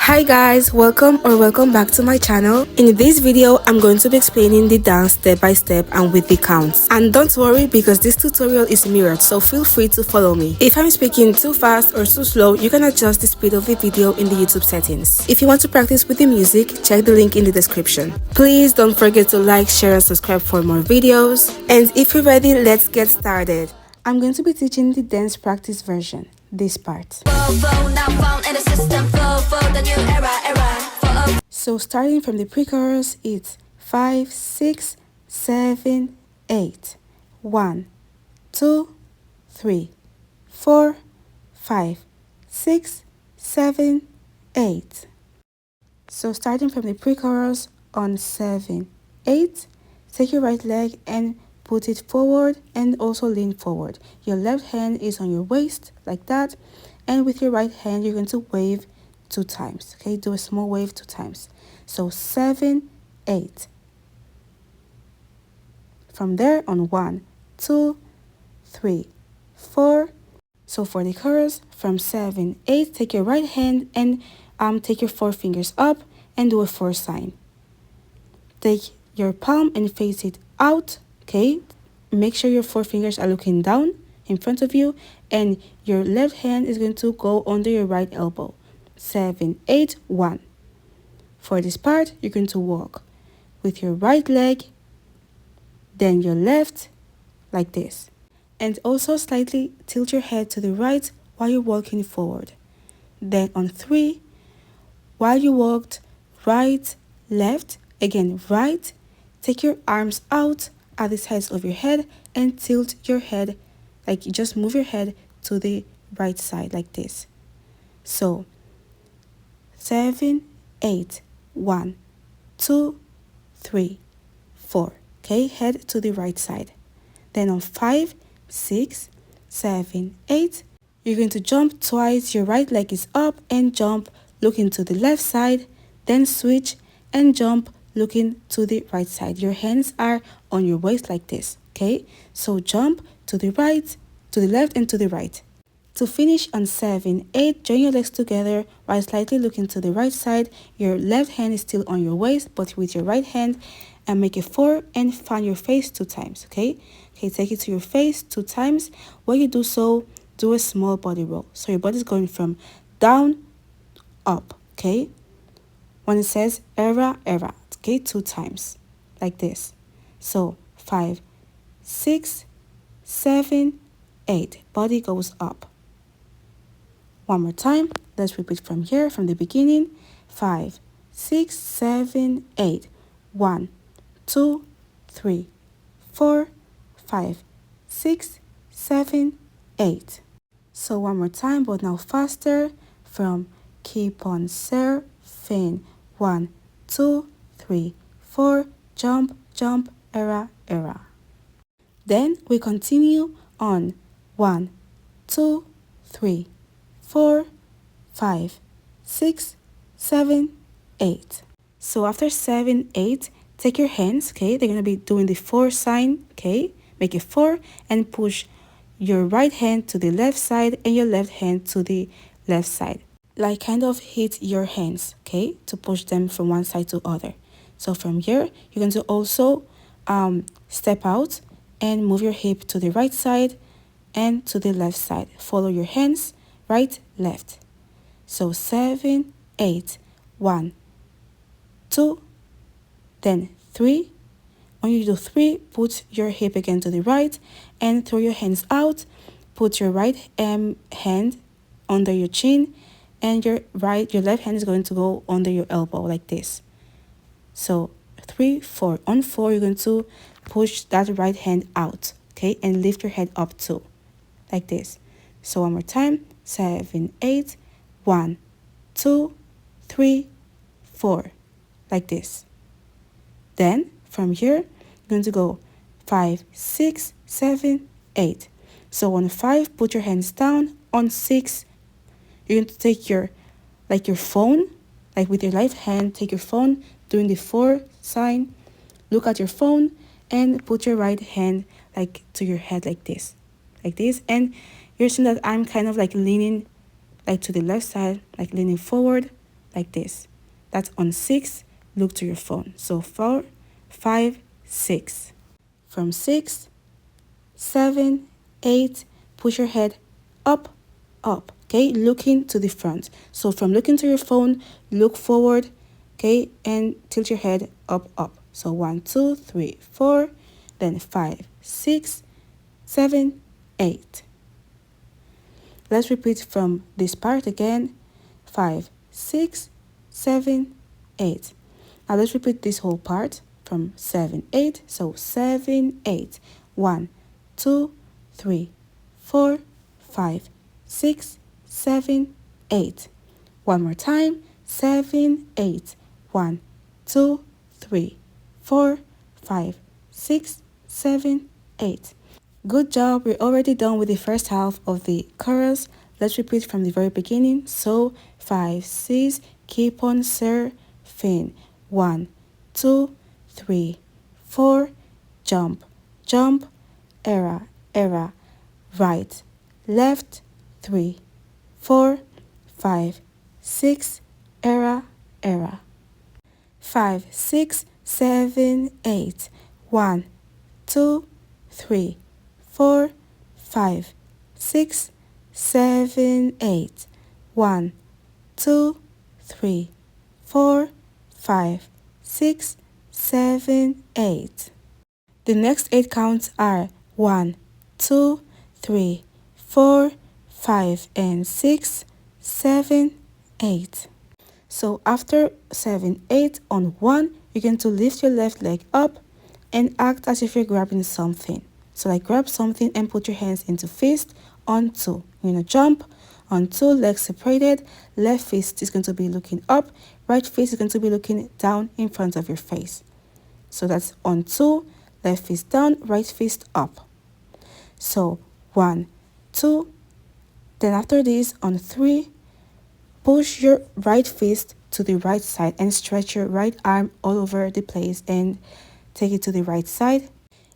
Hi guys, welcome back to my channel. In this video I'm going to be explaining the dance step by step and with the counts. And don't worry because this tutorial is mirrored, so feel free to follow me. If I'm speaking too fast or too slow, you can adjust the speed of the video in the YouTube settings. If you want to practice with the music, check the link in the description. Please don't forget to like, share and subscribe for more videos. And if you're ready, let's get started. I'm going to be teaching the dance practice version, this part. So starting from the pre-chorus, it's 5, 6, 7, 8. 1, 2, 3, 4, 5, 6, 7, 8. So starting from the pre-chorus on 7, 8, take your right leg and put it forward and also lean forward. Your left hand is on your waist like that, and with your right hand you're going to wave 2 times. Okay, do a small wave 2 times. So 7, 8. From there on 1, 2, 3, 4. So for the chorus, from 7, 8, take your right hand and take your 4 fingers up and do a 4 sign. Take your palm and face it out. Okay, make sure your 4 fingers are looking down in front of you, and your left hand is going to go under your right elbow. 7, 8, 1. For this part, you're going to walk with your right leg, then your left, like this. And also slightly tilt your head to the right while you're walking forward. Then on 3, while you walked right, left, again right, take your arms out at the sides of your head and tilt your head, like you just move your head to the right side like this. So 7, 8, 1, 2, 3, 4. Okay, head to the right side. Then on 5, 6, 7, 8, you're going to jump twice. Your right leg is up and jump looking to the left side, then switch and jump looking to the right side. Your hands are on your waist like this. Okay, so jump to the right, to the left and to the right. To finish on 7, 8, join your legs together while slightly looking to the right side. Your left hand is still on your waist, but with your right hand, and make a 4 and fan your face 2 times. Okay, take it to your face 2 times. When you do so, do a small body roll. So your body is going from down, up. Okay, when it says era, okay, 2 times like this. So 5, 6, 7, 8, body goes up. One more time, let's repeat from here, from the beginning. 5, 6, 7, 8. 1, 2, 3, 4, 5, 6, 7, 8. So one more time, but now faster, from keep on surfing. 1, 2, 3, 4, jump, jump, era. Then we continue on 1, 2, 3, 4, 5, 6, 7, 8. So after 7, 8, take your hands, okay? They're going to be doing the 4 sign, okay? Make a 4 and push your right hand to the left side and your left hand to the left side. Like kind of hit your hands, okay? To push them from one side to other. So from here, you're going to also step out and move your hip to the right side and to the left side. Follow your hands, right, left. So 7, 8, 1, 2, then 3. When you do 3, put your hip again to the right and throw your hands out. Put your right hand under your chin and your left hand is going to go under your elbow like this. So 3, 4. On 4, you're going to push that right hand out, okay, and lift your head up too, like this. So one more time. 7, 8, 1, 2, 3, 4, like this. Then from here, you're going to go 5, 6, 7, 8. So on 5, put your hands down. On 6, you're going to take your phone, like with your left hand, take your phone, doing the 4 sign. Look at your phone and put your right hand like to your head like this. And you're seeing that I'm kind of like leaning like to the left side, like leaning forward like this. That's on 6, look to your phone. So 4, 5, 6. From 6, 7, 8, push your head up, up, okay, looking to the front. So from looking to your phone, look forward, okay, and tilt your head up, up. So 1, 2, 3, 4, then 5, 6, 7, 8. Let's repeat from this part again. 5, 6, 7, 8. Now let's repeat this whole part from 7, 8. So 7, 8. 1, 2, 3, 4, 5, 6, 7, 8. One more time. 7, 8. 1, 2, 3, 4, 5, 6, 7, 8. Good job, we're already done with the first half of the chorus. Let's repeat from the very beginning. So 5, 6, keep on surfing. 1, 2, 3, 4, jump, jump, era, era, right, left, 3, 4, 5, 6, era, era. 5, 6, 7, 8. 1, 2, 3, 4, 5, 6, 7, 8. 1, 2, 3, 4, 5, 6, 7, 8. The next 8 counts are 1, 2, 3, 4, 5, and 6, 7, 8. So after 7, 8 on 1, you're going to lift your left leg up and act as if you're grabbing something. So like grab something and put your hands into fist on 2. You're going to jump on 2, legs separated. Left fist is going to be looking up. Right fist is going to be looking down in front of your face. So that's on 2, left fist down, right fist up. So 1, 2. Then after this on 3, push your right fist to the right side and stretch your right arm all over the place and take it to the right side.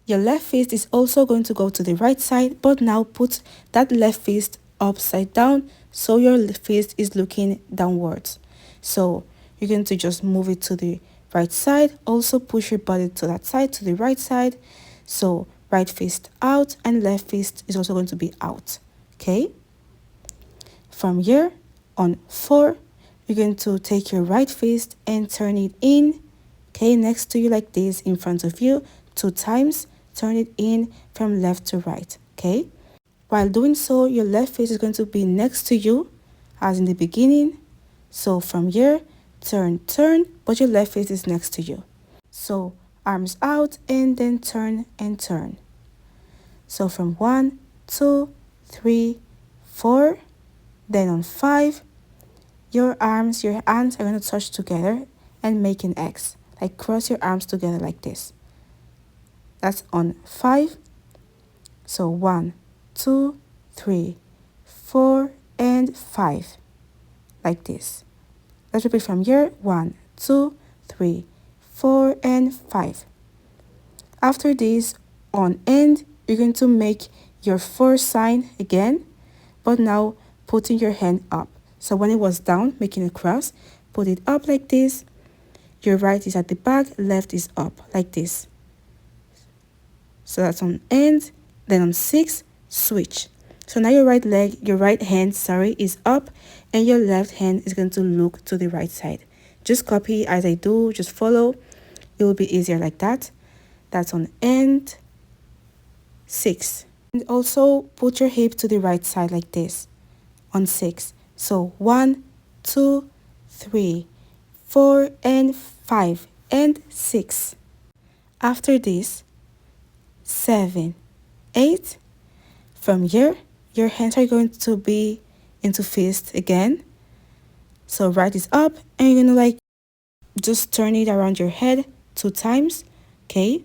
Your left fist is also going to go to the right side, but now put that left fist upside down so your fist is looking downwards. So you're going to just move it to the right side. Also push your body to that side, to the right side. So right fist out and left fist is also going to be out. Okay? From here on 4, you're going to take your right fist and turn it in, okay, next to you like this in front of you 2 times. Turn it in from left to right, okay? While doing so, your left fist is going to be next to you as in the beginning. So from here, turn, turn, but your left fist is next to you. So arms out and then turn and turn. So from 1, 2, 3, 4, then on 5, your hands are going to touch together and make an X. Like cross your arms together like this. That's on 5. So 1, 2, 3, 4, and 5. Like this. Let's repeat from here. 1, 2, 3, 4, and 5. After this, on end, you're going to make your 4 sign again, but now putting your hand up. So when it was down, making a cross, put it up like this. Your right is at the back, left is up, like this. So that's on end. Then on 6, switch. So now your right hand, is up, and your left hand is going to look to the right side. Just copy as I do, just follow. It will be easier like that. That's on end. 6. And also put your hip to the right side like this on 6. So 1, 2, 3, 4, and 5, and 6. After this, 7, 8. From here, your hands are going to be into fist again. So right is up, and you're going to just turn it around your head 2 times. Okay,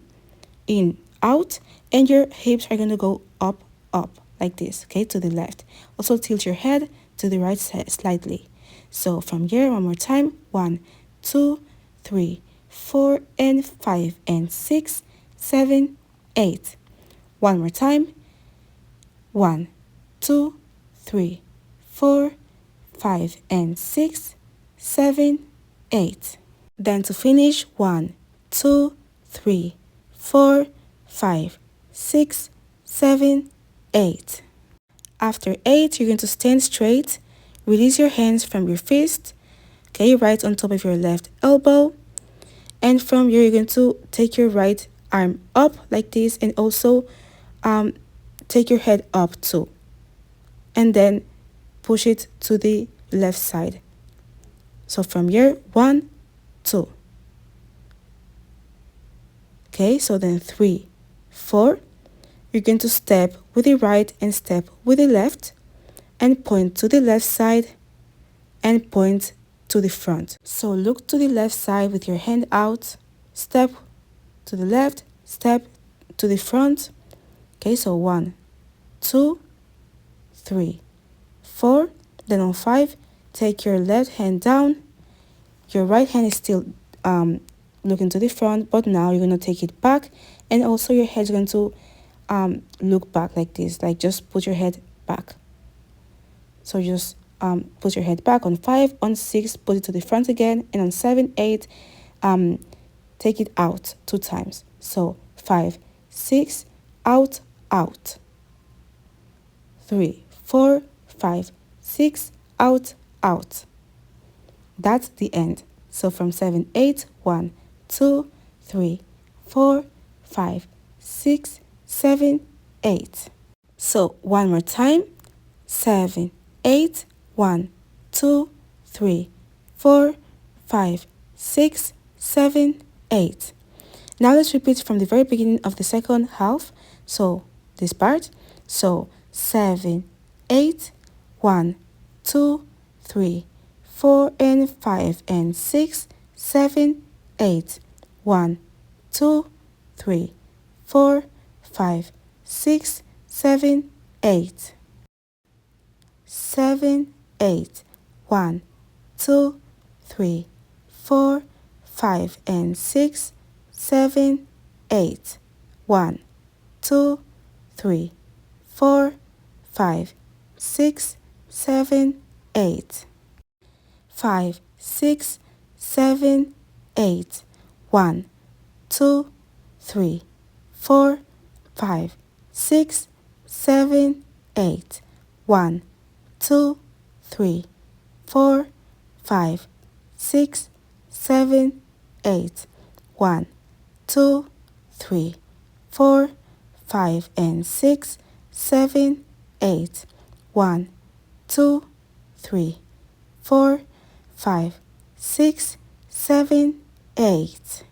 in, out, and your hips are going to go up, up, like this, okay, to the left. Also tilt your head to the right side slightly. So from here, one more time. 1, 2, 3, 4, and 5, and 6, 7, 8. One more time. 1, 2, 3, 4, 5, and 6, 7, 8. Then to finish, 1, 2, 3, 4, 5, 6, 7, 8. After 8, you're going to stand straight, release your hands from your fist, okay, right on top of your left elbow, and from here you're going to take your right arm up like this, and also take your head up too, and then push it to the left side. So from here, 1, 2. Okay, so then 3, 4. You're going to step with the right and step with the left, and point to the left side and point to the front. So look to the left side with your hand out, step to the left, step to the front. Okay, so 1, 2, 3, 4. Then on 5, take your left hand down. Your right hand is still looking to the front, but now you're going to take it back, and also your head is going to look back like this, like just put your head back. So just put your head back on 5, on 6, put it to the front again, and on 7, 8, take it out 2 times. So 5, 6, out, out. 3, 4, 5, 6, out, out. That's the end. So from 7, 8, 1, 2, 3, 4, 5, 6, 7, 8. So one more time. 7, 8, 1, 2, 3, 4, 5, 6, 7, 8. Now let's repeat from the very beginning of the second half. So this part. So 7, 8, 1, 2, 3, 4 and 5 and 6, 7, 8. 1, 2, 3, 4, 5, 6, 7, 8. 7, 8. 1, 2, 3, 4, 5 and 6, 7, 8. 1, 2, 3, 4, 5, 6, 7, 8. 5, 6, 7, 8. 1, 2, 3, 4, 5, 6, 7, 8. 1, 2, 3, 4, 5, 6, 7, 8. 1, 2, 3, 4, 5 and 6, 7, 8. 1, 2, 3, 4, 5, 6, 7, 8.